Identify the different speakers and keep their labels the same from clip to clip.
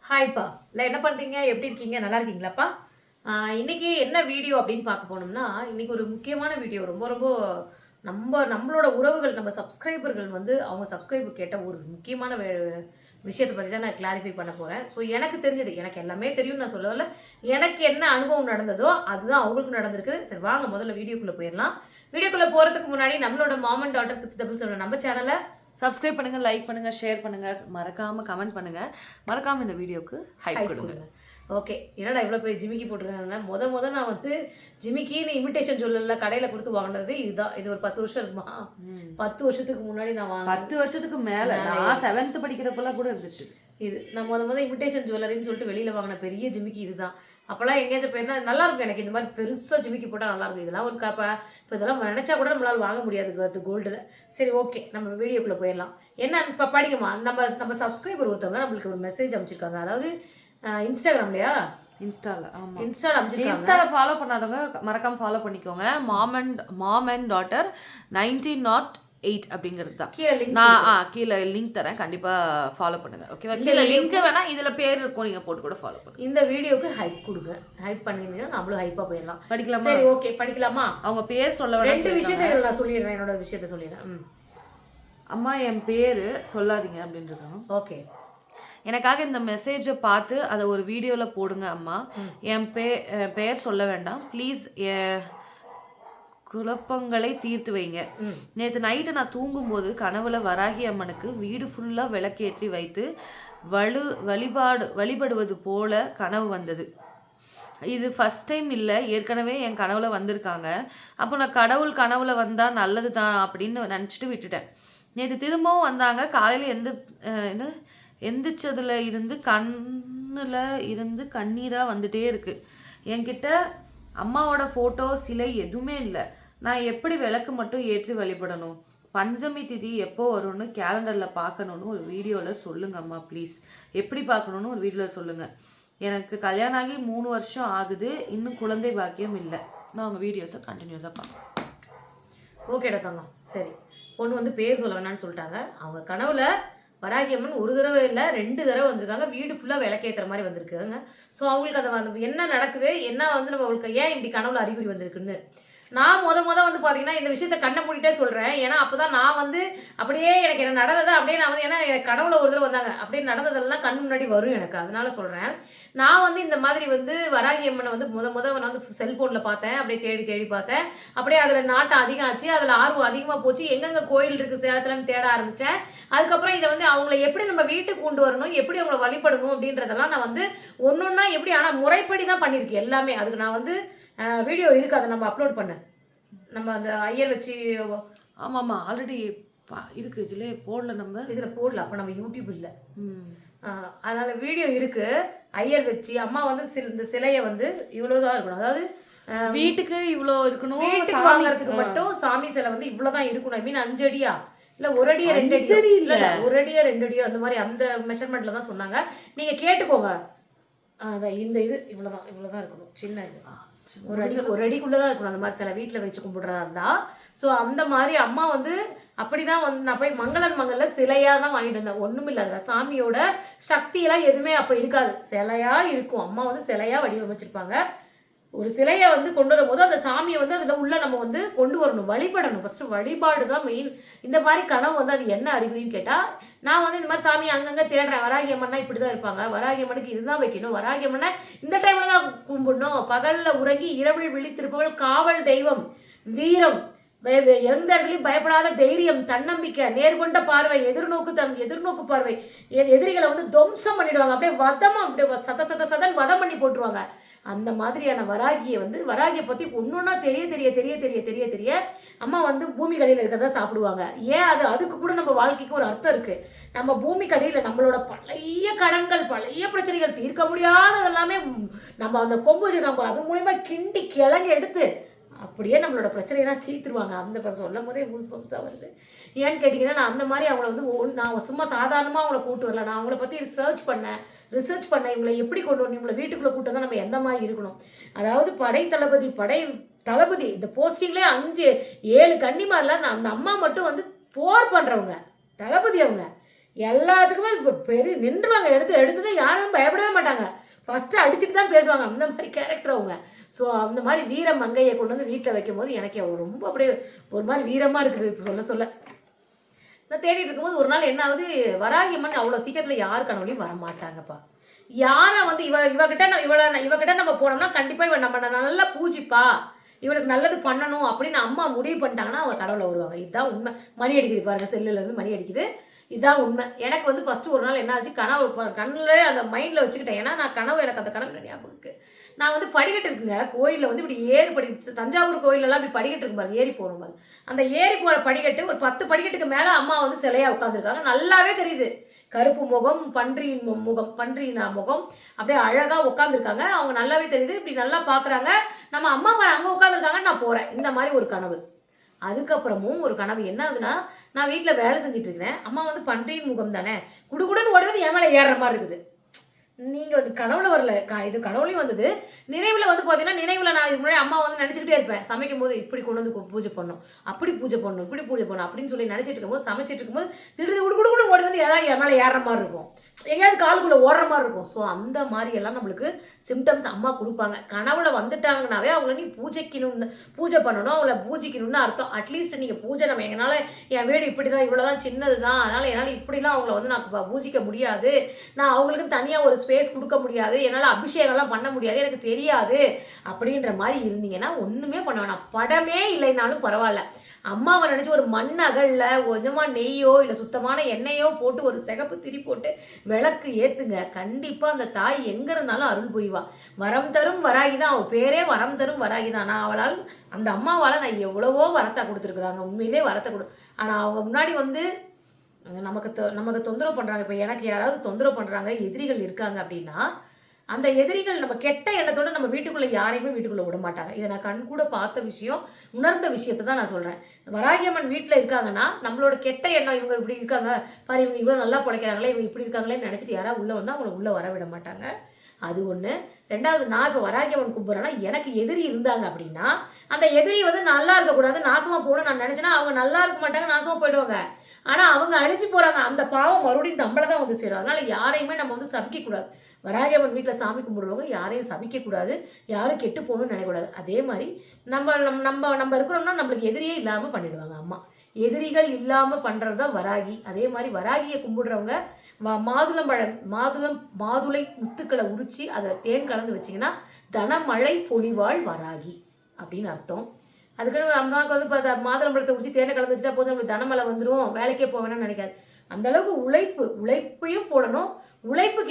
Speaker 1: ஹாய்ப்பா. இல்லை என்ன பண்ணுறீங்க? எப்படி இருக்கீங்க? நல்லா இருக்கீங்களாப்பா? இன்னைக்கு என்ன வீடியோ அப்படின்னு பார்க்க போனோம்னா, இன்னைக்கு ஒரு முக்கியமான வீடியோ. ரொம்ப ரொம்ப நம்மளோட உறவுகள், நம்ம சப்ஸ்கிரைபர்கள் வந்து அவங்க சப்ஸ்கிரைப் கேட்ட ஒரு முக்கியமான விஷயத்தை பற்றி தான் நான் கிளாரிஃபை பண்ண போகிறேன். ஸோ எனக்கு தெரிஞ்சது, எனக்கு எல்லாமே தெரியும்னு நான் சொல்லல. எனக்கு என்ன அனுபவம் நடந்ததோ அதுதான் அவங்களுக்கு நடந்திருக்கு. சரி வாங்க முதல்ல வீடியோக்குள்ளே போயிடலாம். வீடியோக்குள்ளே போகிறதுக்கு முன்னாடி நம்மளோட மாம் அண்ட் டாட்டர் 677 நம்ம சேனலை
Speaker 2: சப்ஸ்கிரைப் பண்ணுங்க, லைக் பண்ணுங்க, ஷேர் பண்ணுங்க, மறக்காம கமெண்ட் பண்ணுங்க, மறக்காம இந்த வீடியோக்கு ஹைப் கொடுங்க.
Speaker 1: ஓகே. என்னடா இவ்வளோ போய் ஜிமிக்கி போட்டிருக்காங்கன்னா, முத நான் வந்து ஜிமிக்கின்னு இமிட்டேஷன் சொல்லல கடையில் கொடுத்து வாங்கினது இதுதான். இது ஒரு 10 வருஷம் இருக்குமா? 10 வருஷத்துக்கு முன்னாடி நான் வாங்கினேன்.
Speaker 2: 10 வருஷத்துக்கு மேலே நான் 7th படிக்கிறப்பெல்லாம் கூட இருந்துச்சு
Speaker 1: இது. நான் முத இமிட்டேஷன் ஜுவல்லரின்னு சொல்லிட்டு வெளியில் வாங்கின பெரிய ஜிமிக்கி இதுதான். அப்போல்லாம் எங்கேயாச்சும் போயிருந்தா நல்லாயிருக்கும். எனக்கு இந்த மாதிரி பெருசாக ஜிமிக்கி போட்டால் நல்லாயிருக்கும். இதெல்லாம் ஒரு இப்போ இதெல்லாம் நினச்சா கூட நம்மளால் வாங்க முடியாது கோல்டில். சரி ஓகே, நம்ம வீடியோக்குள்ளே போயிடலாம். என்ன இப்போ படிக்குமா, நம்ம சப்ஸ்கிரைபர் ஒருத்தவங்க நம்மளுக்கு ஒரு மெசேஜ் அமைச்சிருக்காங்க. அதாவது இன்ஸ்டாகிராம்லையா?
Speaker 2: இன்ஸ்டால ஃபாலோ பண்ணாதவங்க மறக்காம ஃபாலோ பண்ணிக்கோங்க. மாம் அண்ட் டாட்டர் 1908 அப்படிங்கிறது தான். நான் கீழே லிங்க் தரேன், கண்டிப்பா ஃபாலோ பண்ணுங்க. ஓகேவா? கீழே லிங்க் வேணா இதுல பேர் இருக்கும், நீங்க போட்டு கூட ஃபாலோ பண்ணுங்க.
Speaker 1: இந்த வீடியோக்கு ஹைப் கொடுங்க. ஹைப் பண்ணீங்கன்னா நம்மளும் ஹைப்பா போயிடலாம்.
Speaker 2: படிக்கலாமா?
Speaker 1: சரி ஓகே, படிக்கலாமா?
Speaker 2: அவங்க பேர் சொல்ல வேணாம்.
Speaker 1: 2 விஷயத்தை நான் சொல்லிடுறேன், என்னோட விஷயத்தை சொல்லிடுறேன்.
Speaker 2: அம்மா என் பேரு சொல்லாதீங்க அப்படின்னு இருக்காங்க.
Speaker 1: ஓகே.
Speaker 2: எனக்காக இந்த மெசேஜை பார்த்து அதை ஒரு வீடியோவில் போடுங்க அம்மா. என் பெயர் சொல்ல வேண்டாம் ப்ளீஸ். என் குழப்பங்களை தீர்த்து வைங்க. நேற்று நைட்டு நான் தூங்கும்போது கனவுல வராகி அம்மனுக்கு வீடு ஃபுல்லாக விளக்கேற்றி வைத்து வழிபடுவது போல கனவு வந்தது. இது ஃபஸ்ட் டைம் இல்லை, ஏற்கனவே என் கனவுல வந்திருக்காங்க. அப்போ நான் கடவுள் கனவுல வந்தால் நல்லது தான் அப்படின்னு நினச்சிட்டு விட்டுட்டேன். நேற்று திரும்பவும் வந்தாங்க. காலையில் எந்திரிச்சதுல இருந்து கண்ணில் இருந்து கண்ணீராக வந்துட்டே இருக்குது. என்கிட்ட அம்மாவோட ஃபோட்டோ சிலை எதுவுமே இல்லை. நான் எப்படி விளக்கு மட்டும் ஏற்றி வழிபடணும்? பஞ்சமி திதி எப்போ வரும்னு கேலண்டரில் பார்க்கணுன்னு ஒரு வீடியோவில் சொல்லுங்க அம்மா ப்ளீஸ். எப்படி பார்க்கணுன்னு ஒரு வீடியோவில் சொல்லுங்கள். எனக்கு கல்யாணம் ஆகி 3 வருஷம் ஆகுது, இன்னும் குழந்தை பாக்கியம் இல்லை. நான் உங்கள் வீடியோஸை கண்டினியூஸாக பார்ப்பேன்.
Speaker 1: ஓகேடா தங்கம். சரி, பொண்ணு வந்து பேர் சொல்ல வேணான்னு சொல்லிட்டாங்க. அவங்க கனவுல வராகியம்மன் ஒரு தடவை இல்லை 2 தடவை வந்திருக்காங்க. வீடு ஃபுல்லாக விளக்கேற்றுற மாதிரி வந்திருக்குங்க. ஸோ அவங்களுக்கு அந்த என்ன நடக்குது, என்ன வந்து நம்ம அவங்களுக்கு ஏன் இப்படி கனவுல அறிகுறி வந்திருக்குன்னு நான் முத வந்து பார்த்தீங்கன்னா இந்த விஷயத்த கண்ணை மூடிட்டே சொல்கிறேன். ஏன்னா அப்போ தான் நான் வந்து அப்படியே எனக்கு என்ன நடந்தது அப்படியே நான் வந்து, ஏன்னா எனக்கு கடவுளை ஒரு தடவை வந்தாங்க அப்படியே நடந்ததெல்லாம் கண் முன்னாடி வரும் எனக்கு. அதனால சொல்கிறேன். நான் வந்து இந்த மாதிரி வந்து வராகி அம்மனை வந்து முத நான் வந்து செல்ஃபோனில் பார்த்தேன். அப்படியே தேடி பார்த்தேன். அப்படியே அதில் நாட்டம் அதிகம் ஆச்சு, அதில் ஆர்வம் அதிகமாக போச்சு. எங்கெங்கே கோயில் இருக்குது சேலத்துலன்னு தேட ஆரம்பித்தேன். அதுக்கப்புறம் இதை வந்து அவங்கள எப்படி நம்ம வீட்டுக்கு கொண்டு வரணும், எப்படி அவங்கள வழிபடணும் அப்படின்றதெல்லாம் நான் வந்து ஒன்றா எப்படி, ஆனால் முறைப்படி தான் பண்ணியிருக்கேன் எல்லாமே. அதுக்கு நான் வந்து வீடியோ இருக்குது, அதை நம்ம அப்லோட் பண்ண, நம்ம அந்த ஐயர் வச்சு.
Speaker 2: ஆமாம்மா ஆல்ரெடி இருக்குது, இதில் போடல, நம்ம
Speaker 1: இதில் போடல. அப்போ நம்ம யூடியூப் இல்லை, அதனால் வீடியோ இருக்குது. ஐயர் வச்சு அம்மா வந்து இந்த சிலையை வந்து இவ்வளோதான் இருக்கணும். அதாவது
Speaker 2: வீட்டுக்கு இவ்வளோ இருக்கணும்.
Speaker 1: வீட்டுக்கு வாங்குறதுக்கு மட்டும் சாமி சிலை வந்து இவ்வளோதான் இருக்கணும். ஐ மீன் 5 அடியா இல்லை 1 அடியா 2 அடி இல்லை 1 அடியா 2 அடியோ அந்த மாதிரி அந்த மெஷர்மெண்ட்டில் தான் சொன்னாங்க. நீங்கள் கேட்டுக்கோங்க. அதான் இந்த இது இவ்வளோதான் இருக்கணும். சின்ன இது 1 அடிக்குள்ளே தான் இருக்கணும். அந்த மாதிரி சில வீட்டில் வச்சு கும்பிடுறதா இருந்தால். ஸோ அந்த மாதிரி அம்மா வந்து அப்படி தான் வந்து நான் போய் மங்களில் சிலையாக தான் வாங்கிட்டு வந்தேன். ஒன்றும் இல்லை, அந்த சாமியோட சக்தியெல்லாம் எதுவுமே அப்போ இருக்காது, சிலையாக இருக்கும். அம்மா வந்து சிலையாக வடிவமைச்சிருப்பாங்க. ஒரு சிலையை வந்து கொண்டு வரும்போது அந்த சாமியை வந்து அதில் உள்ள நம்ம வந்து கொண்டு வரணும், வழிபடணும். ஃபஸ்ட்டு வழிபாடு தான் மெயின். இந்த மாதிரி கனவு வந்து அது என்ன அறிகுறின்னு கேட்டால், நான் வந்து இந்த மாதிரி சாமி அங்கங்கே தேடுறேன். வராகி அம்மன்னா இப்படி தான் இருப்பாங்க, வராகி அம்மனுக்கு இதுதான் வைக்கணும், வராகி அம்மனை இந்த டைமில் தான் கும்பிடணும், பகலில் உறங்கி இரவில் விழித்திருப்பவள் காவல் தெய்வம், வீரம், எந்த இடத்துலையும் பயப்படாத தைரியம், தன்னம்பிக்கை, நேர்கொண்ட பார்வை, எதிர்நோக்கு பார்வை, எதிரிகளை வந்து துவம்சம் பண்ணிடுவாங்க. அப்படியே அப்படியே சதன் வதம் பண்ணி போட்டுருவாங்க. அந்த மாதிரியான வராகியை பற்றி ஒன்றொன்னா தெரிய அம்மா வந்து பூமி கடையில் இருக்கிறதா சாப்பிடுவாங்க. ஏன் அதுக்கு கூட நம்ம வாழ்க்கைக்கு ஒரு அர்த்தம் இருக்குது. நம்ம பூமி கடையில் நம்மளோட பழைய கடன்கள், பழைய பிரச்சனைகள், தீர்க்க முடியாதது எல்லாமே நம்ம அந்த கொம்பு நம்ம அது மூலயமா கிண்டி கிழங்கு எடுத்து அப்படியே நம்மளோட பிரச்சனையெல்லாம் தீர்த்துருவாங்க. அந்த சொல்லும் போதே ஊஸ்பம்ஸாக வருது. ஏன்னு கேட்டிங்கன்னா, நான் அந்த மாதிரி அவங்கள வந்து நான் சும்மா சாதாரணமாக அவங்கள கூட்டு வரல. நான் அவங்கள பற்றி ரிசர்ச் பண்ணேன். இவங்களை எப்படி கொண்டு வரணும், இவங்களை வீட்டுக்குள்ளே கூட்டு வந்தால் நம்ம எந்த மாதிரி இருக்கணும். அதாவது படை தளபதி இந்த போஸ்டிங்லேயே 5-7 கன்னிமாரில் அந்த அம்மா மட்டும் வந்து போர் பண்ணுறவங்க, தளபதி அவங்க. எல்லாத்துக்குமே இப்போ நின்றுவாங்க, எடுத்ததும் யாரும் பயப்படவே மாட்டாங்க, ஃபஸ்ட்டு அடிச்சுட்டு தான் பேசுவாங்க. அந்த மாதிரி கேரக்டர் அவங்க. ஸோ அந்த மாதிரி வீர மங்கையை கொண்டு வந்து வீட்டில் வைக்கும் போது எனக்கு ரொம்ப அப்படியே ஒரு மாதிரி வீரமாக இருக்குது இப்போ சொல்ல சொல்ல. நான் தேடிட்டு இருக்கும்போது ஒரு நாள் என்ன ஆகுது, வராகியம்மன் அவ்வளோ சீக்கிரத்தில் யார் கனவுலையும் வர மாட்டாங்கப்பா. யாரை வந்து இவகிட்ட நம்ம போனோம்னா கண்டிப்பாக இவன் நம்ம நல்லா பூஜிப்பா, இவளுக்கு நல்லது பண்ணணும் அப்படின்னு அம்மா முடிவு பண்ணிட்டாங்கன்னா அவங்க கடவுளை வருவாங்க. இதுதான் உண்மை. மணி அடிக்குது பாருங்க, செல்லுலேருந்து மணி அடிக்குது. இதுதான் உண்மை. எனக்கு வந்து ஃபஸ்ட்டு ஒரு நாள் என்ன ஆச்சு, கனவு கண்ணில் அந்த மைண்டில் வச்சுக்கிட்டேன். ஏன்னா நான் கனவு எனக்கு அந்த கனவு ஞாபகம் இருக்குது. நான் வந்து படிக்கட்டு இருக்குங்க கோயிலில் வந்து இப்படி ஏறி தஞ்சாவூர் கோயிலெல்லாம் இப்படி படிக்கட்டு இருக்கு பாருங்க, ஏறி போகிற மாதிரி. அந்த ஏறி போகிற படிக்கட்டு ஒரு 10 படிக்கட்டுக்கு மேலே அம்மா வந்து சிலையாக உட்காந்துருக்காங்க. நல்லாவே தெரியுது, கருப்பு முகம், பன்றியின் முகம், அப்படியே அழகாக உட்காந்துருக்காங்க. அவங்க நல்லாவே தெரியுது. இப்படி நல்லா பார்க்குறாங்க. நம்ம அம்மா அங்கே உட்காந்துருக்காங்க, நான் போகிறேன். இந்த மாதிரி ஒரு கனவு. அதுக்கப்புறமும் ஒரு கனவு என்ன ஆகுதுன்னா, நான் வீட்டில் வேலை செஞ்சுட்டு இருக்கிறேன். அம்மா வந்து பன்றியின் முகம் தானே, குடுகுடுன்னு ஓடி வந்து என் மேலே ஏறுற மாதிரி இருக்குது. நீங்கள் கனவுல வரல, இது கனவுலையும் வந்தது. நினைவில் வந்து பார்த்தீங்கன்னா, நினைவில் நான் இதுக்கு முன்னாடி அம்மா வந்து நினச்சிக்கிட்டே இருப்பேன். சமைக்கும் போது இப்படி கொண்டு வந்து பூஜை பண்ணணும், அப்படி பூஜை பண்ணணும், இப்படி பூஜை பண்ணணும் அப்படின்னு சொல்லி நினச்சிட்டு இருக்கும்போது, சமைச்சிட்டு இருக்கும்போது திடீர்னு குடுகுடுன்னு ஓடி வந்து ஏதாவது என் மேலே ஏறுற மாதிரி இருக்கும், எங்கேயாவது காலுக்குள்ளே ஓடுற மாதிரி இருக்கும். ஸோ அந்த மாதிரி எல்லாம் நம்மளுக்கு சிம்டம்ஸ் அம்மா கொடுப்பாங்க. கனவுல வந்துட்டாங்கன்னாவே அவங்கள நீ பூஜை பண்ணணும், அவங்கள பூஜிக்கணும்னு அர்த்தம். அட்லீஸ்ட் நீங்கள் பூஜை நம்ம எங்களால் என் வீடு இப்படி தான், இவ்வளோ தான், சின்னது தான், அதனால் என்னால் இப்படிலாம் அவங்கள வந்து நான் பூஜிக்க முடியாது, நான் அவங்களுக்கு தனியாக ஒரு ஸ்பேஸ் கொடுக்க முடியாது, என்னால் அபிஷேகம்லாம் பண்ண முடியாது, எனக்கு தெரியாது அப்படின்ற மாதிரி இருந்தீங்கன்னா ஒன்றுமே பண்ண வேணாம். படமே இல்லைனாலும் பரவாயில்ல, அம்மாவை நினச்சி ஒரு மண் அகலில் கொஞ்சமாக நெய்யோ இல்லை சுத்தமான எண்ணெயோ போட்டு ஒரு சிகப்பு திரி போட்டு விளக்கு ஏற்றுங்க. கண்டிப்பாக அந்த தாய் எங்கே இருந்தாலும் அருள் புரிவா. வரம் தரும் வராகி தான், அவள் பேரே வரம் தரும் வராகி தான். நான் அவளால், அந்த அம்மாவால் நான் எவ்வளவோ வரத்தை கொடுத்துருக்குறாங்க, உண்மையிலே வரத்தை ஆனால் அவங்க முன்னாடி வந்து நமக்கு தொந்தரவு பண்ணுறாங்க. இப்போ எனக்கு யாராவது தொந்தரவு பண்ணுறாங்க, எதிரிகள் இருக்காங்க அப்படின்னா, அந்த எதிரிகள் நம்ம கெட்ட எண்ணத்தோட நம்ம வீட்டுக்குள்ளே யாரையுமே வீட்டுக்குள்ளே விட மாட்டாங்க. இதை நான் கண் கூட பார்த்த விஷயம், உணர்ந்த விஷயத்தை தான் நான் சொல்கிறேன். வராகியம்மன் வீட்டில் இருக்காங்கன்னா நம்மளோட கெட்ட எண்ணம், இவங்க இப்படி இருக்காங்க பாரு, இவங்க இவ்வளோ நல்லா பிழைக்கிறாங்களே, இவங்க இப்படி இருக்காங்களேன்னு நினச்சிட்டு யாராவது உள்ளே வந்தால் அவங்கள உள்ளே வர விட மாட்டாங்க. அது ஒன்று. ரெண்டாவது, நான் இப்போ வராகியம்மன் கும்பிட்றேன்னா எனக்கு எதிரி இருந்தாங்க அப்படின்னா அந்த எதிரி வந்து நல்லா இருக்கக்கூடாது, நாசமாக போகணும்னு நான் நினச்சேன்னா அவங்க நல்லா இருக்க மாட்டாங்க, நாசமாக போயிடுவாங்க. ஆனால் அவங்க அழிஞ்சு போகிறாங்க, அந்த பாவம் மறுபடியும் நம்மளை தான் வந்து சேரும். அதனால் யாரையுமே நம்ம வந்து சபிக்கக்கூடாது. வராகியம்மன் வீட்டில் சாமி கும்பிடுறவங்க யாரையும் சபிக்கக்கூடாது, யாரும் கெட்டு போகணும்னு நினைக்கக்கூடாது. அதே மாதிரி நம்ம இருக்கிறோம்னா நம்மளுக்கு எதிரியே இல்லாமல் பண்ணிடுவாங்க அம்மா. எதிரிகள் இல்லாமல் பண்ணுறது தான் வராகி. அதே மாதிரி வராகியை கும்பிடுறவங்க மாதுளை முத்துக்களை உரிச்சு அதில் தேன் கலந்து வச்சிங்கன்னா தனமழை பொழிவாள் வராகி அப்படின்னு அர்த்தம். அதுக்குன்னு அம்மாவுக்கு வந்து இப்போ மாதுளம்பழத்தை உரிச்சு தேனை கலந்து வச்சுட்டா போதும் நம்மளுக்கு தனமழை வந்துடும், வேலைக்கே போவேன்னு நினைக்காது. அந்த அளவுக்கு உழைப்பையும் போடணும். உழைப்பு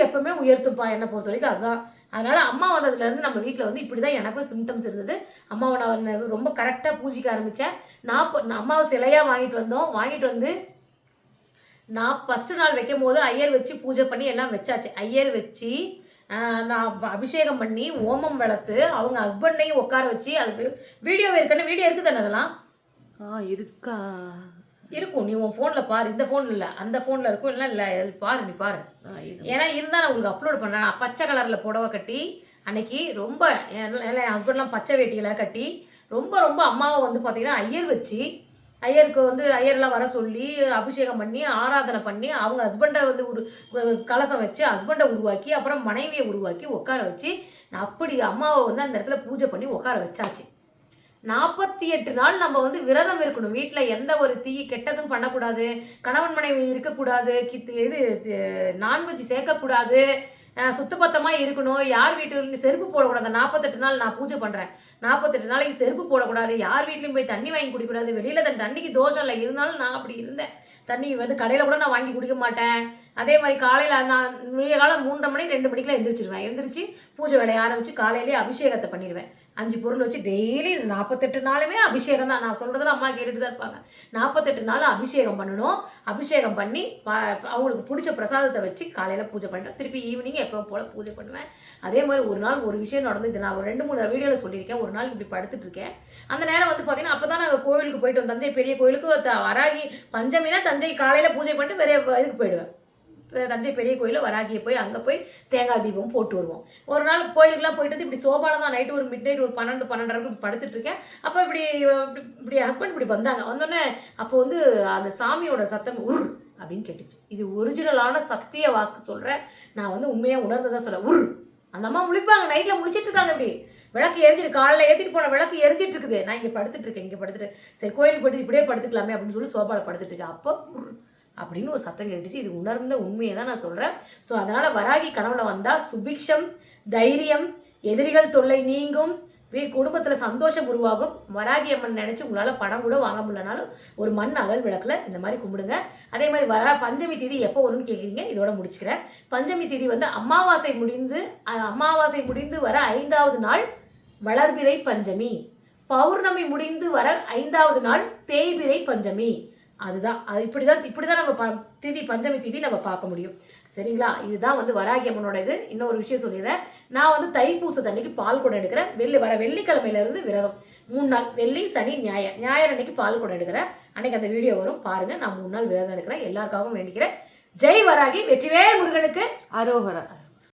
Speaker 1: எப்பவுமே உயர்த்துப்பா என்னை பொறுத்த வரைக்கும். அதுதான். அதனால அம்மா வந்ததுலேருந்து நம்ம வீட்டில் வந்து இப்படி தான் எனக்கும் சிம்டம்ஸ் இருந்தது. அம்மாவை நான் ரொம்ப கரெக்டாக பூஜிக்க ஆரம்பித்தேன். அம்மாவை சிலையாக வாங்கிட்டு வந்து நான் ஃபஸ்ட்டு நாள் வைக்கும் போது ஐயர் வச்சு பூஜை பண்ணி எல்லாம் வச்சாச்சு. ஐயர் வச்சு நான் அபிஷேகம் பண்ணி ஓமம் வளர்த்து அவங்க ஹஸ்பண்டையும் உட்கார வச்சு, அது வீடியோ இருக்குது தானே அதெல்லாம்
Speaker 2: இருக்கா
Speaker 1: இருக்கும். நீ உன் ஃபோனில் பாரு, இந்த ஃபோனில் இல்லை அந்த ஃபோனில் இருக்கும், இல்லை பாரு, நீ பாரு. ஏன்னா இருந்தால் நான் உங்களுக்கு அப்லோட் பண்ணுறேன். நான் பச்சை கலரில் புடவை கட்டி அன்னைக்கு ரொம்ப என் ஹஸ்பண்ட்லாம் பச்சை வேட்டியெல்லாம் கட்டி ரொம்ப அம்மாவை வந்து பார்த்தீங்கன்னா ஐயர் வச்சு, ஐயருக்கு வந்து ஐயர்லாம் வர சொல்லி அபிஷேகம் பண்ணி ஆராதனை பண்ணி அவங்க ஹஸ்பண்டை வந்து ஒரு கலசம் வச்சு ஹஸ்பண்டை உருவாக்கி அப்புறம் மனைவியை உருவாக்கி உட்கார வச்சு அப்படி அம்மாவை வந்து அந்த இடத்துல பூஜை பண்ணி உட்கார வச்சாச்சு. 48 நாள் நம்ம வந்து விரதம் இருக்கணும். வீட்டில் எந்த ஒரு கெட்டதும் பண்ணக்கூடாது, கணவன் மனைவி இருக்கக்கூடாது, நான்வெஜ் சேர்க்கக்கூடாது, சுத்தபத்தமாக இருக்கணும். யார் வீட்டுலையும் செருப்பு போடக்கூடாது. 48 நாள் நான் பூஜை பண்ணுறேன். 48 நாளைக்கு செருப்பு போடக்கூடாது, யார் வீட்லையும் போய் தண்ணி வாங்கி குடிக்கூடாது. வெளியில் தண்ணிக்கு தோஷம் இல்லை, இருந்தாலும் நான் அப்படி இருந்தேன். தண்ணி வந்து கடையில் கூட நான் வாங்கி குடிக்க மாட்டேன். அதே மாதிரி காலையில் நான் விடிய காலம் 3:30 மணிக்கு 2 மணிக்கெலாம் எழுந்திரிச்சு பூஜை வேலையை ஆரம்பித்து காலையிலேயே அபிஷேகத்தை பண்ணிடுவேன். 5 பொருள் வச்சு டெய்லி 48 நாளுமே அபிஷேகம் தான். நான் சொல்கிறதுல அம்மா கேட்டுட்டு தான் இருப்பாங்க. 48 நாள் அபிஷேகம் பண்ணணும். அபிஷேகம் பண்ணி அவங்களுக்கு பிடிச்ச பிரசாதத்தை வச்சு காலையில் பூஜை பண்ணிட்டேன். திருப்பி ஈவினிங் எப்பவும் போல் பூஜை பண்ணுவேன். அதே மாதிரி ஒரு நாள் ஒரு விஷயம் நடந்தது. நான் ஒரு 2-3 வீடியோவில் சொல்லியிருக்கேன். ஒரு நாள் இப்படி படுத்துட்டு இருக்கேன். அந்த நேரம் வந்து பார்த்தீங்கன்னா அப்போ தான் நாங்கள் கோவிலுக்கு போயிட்டு வந்தோம். தஞ்சை பெரிய கோயிலுக்கு வராகி பஞ்சமினா தஞ்சை காலையில் பூஜை பண்ணிட்டு வேற இதுக்கு போயிடுவேன். தஞ்சை பெரிய கோயிலில் வராகியை போய் அங்கே போய் தேங்காய் தீபம் போட்டு வருவோம். ஒரு நாள் கோயிலுக்குலாம் போயிட்டு வந்து இப்படி சோபாவில் தான் நைட்டு ஒரு மிட்-நைட் ஒரு 12-12:30 படுத்துட்டு இருக்கேன். அப்போ இப்படி ஹஸ்பண்ட் இப்படி வந்தாங்க. வந்தோடனே அப்போ வந்து அந்த சாமியோட சத்தம் அப்படின்னு கேட்டுச்சு. இது ஒரிஜினலான சத்திய வாக்கு சொல்கிறேன், நான் வந்து உண்மையாக உணர்ந்ததான் சொல்ல. அந்த அம்மா முழிப்பாங்க, நைட்டில் முழிச்சிட்டு இருக்காங்க. இப்படி விளக்கு எரிஞ்சிட்டு, காலையில் ஏற்றிட்டு போன விளக்கு எரிஞ்சிட்டு இருக்குது. நான் இங்கே படுத்துட்டு இருக்கேன், இங்கே படுத்துட்டு சரி கோயிலுக்கு படுத்து இப்படியே படுத்துக்கலாமே அப்படின்னு சொல்லி சோபாவில் படுத்துட்டு இருக்கேன். அப்போ அப்படின்னு ஒரு சத்தம் கேட்டுச்சு. இது உணர்ந்த உண்மையை தான் நான் சொல்கிறேன். ஸோ அதனால் வராகி கனவுல வந்தால் சுபிக்ஷம், தைரியம், எதிரிகள் தொல்லை நீங்கும், குடும்பத்தில் சந்தோஷம் உருவாகும். வராகி அம்மன் நினச்சி உங்களால் பணம் கூட வாங்க முடியலனாலும் ஒரு மண் அகல் விளக்கில் இந்த மாதிரி கும்பிடுங்க. அதே மாதிரி பஞ்சமி தேதி எப்போ வரும்னு கேட்குறீங்க, இதோட முடிச்சுக்கிறேன். பஞ்சமி தேதி வந்து அமாவாசை முடிந்து வர 5வது நாள் வளர்பிறை பஞ்சமி, பௌர்ணமி முடிந்து வர 5வது நாள் தேய்பிறை பஞ்சமி. அதுதான் அது இப்படி தான் நம்ம பஞ்சமி தேதி நம்ம பார்க்க முடியும். சரிங்களா? இதுதான் வந்து வராகி அம்மனோட இது. இன்னொரு விஷயம் சொல்லிடுறேன், நான் வந்து தைப்பூசத்தன்னைக்கு பால் குடம் எடுக்கிறேன். வெள்ளிக்கிழமையிலேருந்து விரதம் 3 நாள், வெள்ளி சனி ஞாயிறு அன்னைக்கு பால் குடம் எடுக்கிறேன். அன்னைக்கு அந்த வீடியோ வரும் பாருங்கள். நான் 3 நாள் விரதம் எடுக்கிறேன். எல்லாருக்காகவும் வேண்டிக்கிறேன். ஜெய் வராகி, வெற்றிவேல் முருகனுக்கு
Speaker 2: அரோகரா.